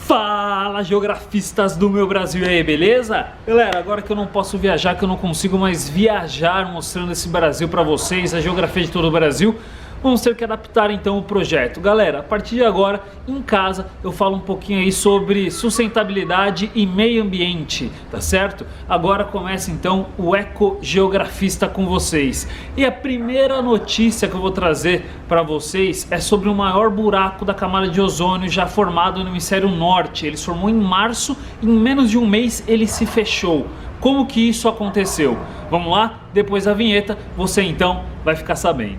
Fala, geografistas do meu Brasil, e aí, beleza? Galera, agora que eu não posso viajar, que eu não consigo mais viajar mostrando esse Brasil pra vocês, a geografia de todo o Brasil, vamos ter que adaptar então o projeto. Galera, a partir de agora, em casa, eu falo um pouquinho aí sobre sustentabilidade e meio ambiente, tá certo? Agora começa então o Ecogeografista com vocês. E a primeira notícia que eu vou trazer para vocês é sobre o maior buraco da camada de ozônio já formado no hemisfério norte. Ele se formou em março, em menos de um mês ele se fechou. Como que isso aconteceu? Vamos lá? Depois da vinheta, você então vai ficar sabendo.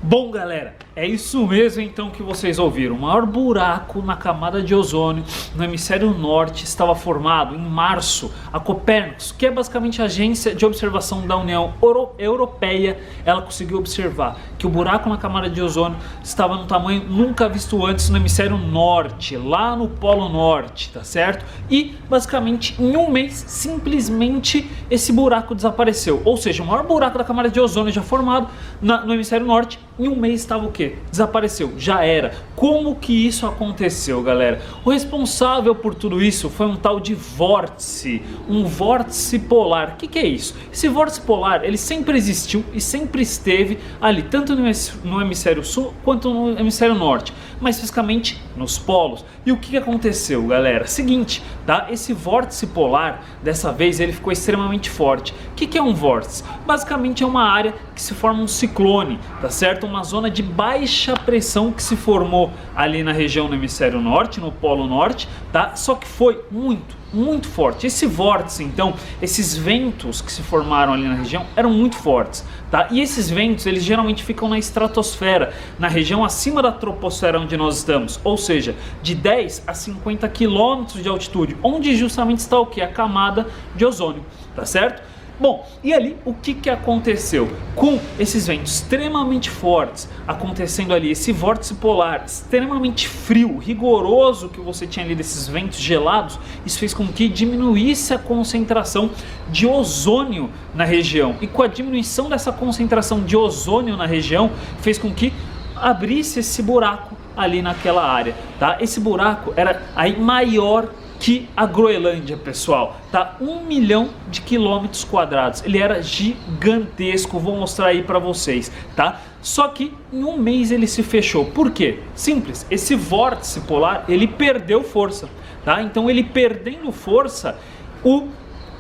Bom, galera, é isso mesmo então que vocês ouviram. O maior buraco na camada de ozônio no hemisfério norte estava formado em março. A Copernicus, que é basicamente a agência de observação da União Europeia, ela conseguiu observar que o buraco na camada de ozônio estava num tamanho nunca visto antes no hemisfério norte, lá no Polo Norte, tá certo? E basicamente em um mês, simplesmente esse buraco desapareceu. Ou seja, o maior buraco da camada de ozônio já formado no hemisfério norte, em um mês estava o quê? Desapareceu, já era. Como que isso aconteceu, galera? O responsável por tudo isso foi um tal de vórtice, um vórtice polar. O que é isso? Esse vórtice polar, ele sempre existiu e sempre esteve ali, tanto no hemisfério sul quanto no hemisfério norte, mais especificamente nos polos. E o que aconteceu, galera? Seguinte, tá? Esse vórtice polar, dessa vez, ele ficou extremamente forte. O que é um vórtice? Basicamente é uma área que se forma um ciclone, tá certo? Uma zona de baixa pressão que se formou ali na região do hemisfério norte, no Polo Norte, tá? Só que foi muito forte. Esse vórtice, então, esses ventos que se formaram ali na região eram muito fortes, tá? E esses ventos, eles geralmente ficam na estratosfera, na região acima da troposfera onde nós estamos, ou seja, de 10 a 50 quilômetros de altitude, onde justamente está o que? A camada de ozônio, tá certo? Bom, e ali o que aconteceu? Com esses ventos extremamente fortes acontecendo ali, esse vórtice polar extremamente frio, rigoroso que você tinha ali desses ventos gelados, isso fez com que diminuísse a concentração de ozônio na região. E com a diminuição dessa concentração de ozônio na região, fez com que abrisse esse buraco ali naquela área, tá? Esse buraco era aí maior que a Groenlândia, pessoal, tá? 1 milhão de quilômetros quadrados. Ele era gigantesco, vou mostrar aí pra vocês, tá? Só que em um mês ele se fechou. Por quê? Simples, esse vórtice polar, ele perdeu força, tá? Então ele perdendo força, o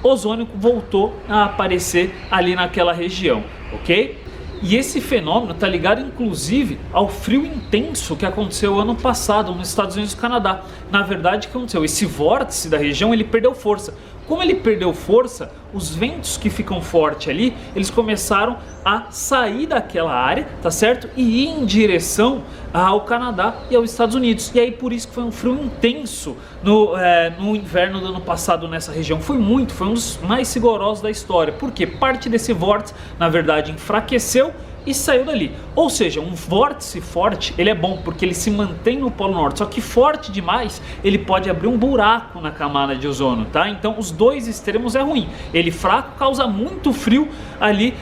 ozônio voltou a aparecer ali naquela região, ok? E esse fenômeno está ligado inclusive ao frio intenso que aconteceu ano passado nos Estados Unidos e no Canadá. Na verdade, o que aconteceu? Esse vórtice da região, ele perdeu força. Como ele perdeu força, os ventos que ficam fortes ali, eles começaram a sair daquela área, tá certo? E ir em direção ao Canadá e aos Estados Unidos. E aí por isso que foi um frio intenso no inverno do ano passado nessa região. Foi um dos mais rigorosos da história. Porque parte desse vórtice, na verdade, enfraqueceu e saiu dali. Ou seja, um vórtice forte, ele é bom porque ele se mantém no Polo Norte, só que forte demais, ele pode abrir um buraco na camada de ozônio, tá? Então os dois extremos é ruim. Ele fraco causa muito frio ali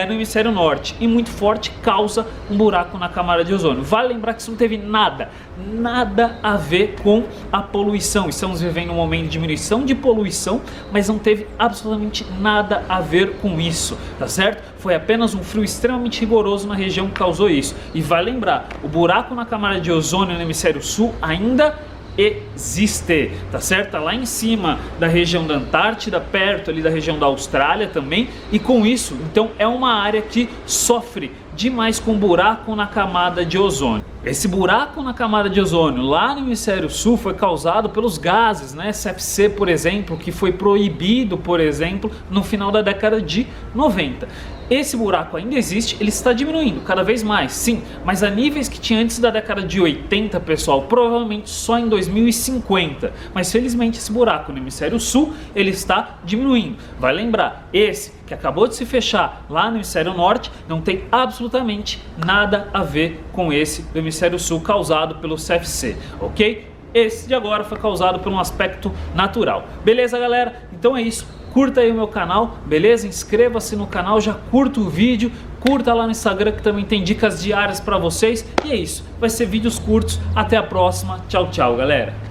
no hemisfério norte e muito forte causa um buraco na camada de ozônio. Vale lembrar que isso não teve nada a ver com a poluição. Estamos vivendo um momento de diminuição de poluição, mas não teve absolutamente nada a ver com isso, tá certo? Foi apenas um frio extremamente rigoroso na região que causou isso. E vai lembrar, o buraco na camada de ozônio no hemisfério sul ainda existe, tá certo? Tá lá em cima da região da Antártida, perto ali da região da Austrália também, e com isso, então é uma área que sofre demais com buraco na camada de ozônio. Esse buraco na camada de ozônio lá no hemisfério sul foi causado pelos gases, né? CFC, por exemplo, que foi proibido, por exemplo, no final da década de 90. Esse buraco ainda existe, ele está diminuindo cada vez mais, sim, mas a níveis que tinha antes da década de 80, pessoal, provavelmente só em 2050. Mas felizmente esse buraco no hemisfério sul, ele está diminuindo. Vai lembrar, esse que acabou de se fechar lá no hemisfério norte, não tem absolutamente nada a ver com esse do hemisfério sul causado pelo CFC, ok? Esse de agora foi causado por um aspecto natural. Beleza, galera? Então é isso. Curta aí o meu canal, beleza? Inscreva-se no canal, já curta o vídeo, curta lá no Instagram que também tem dicas diárias para vocês. E é isso, vai ser vídeos curtos. Até a próxima. Tchau, tchau, galera.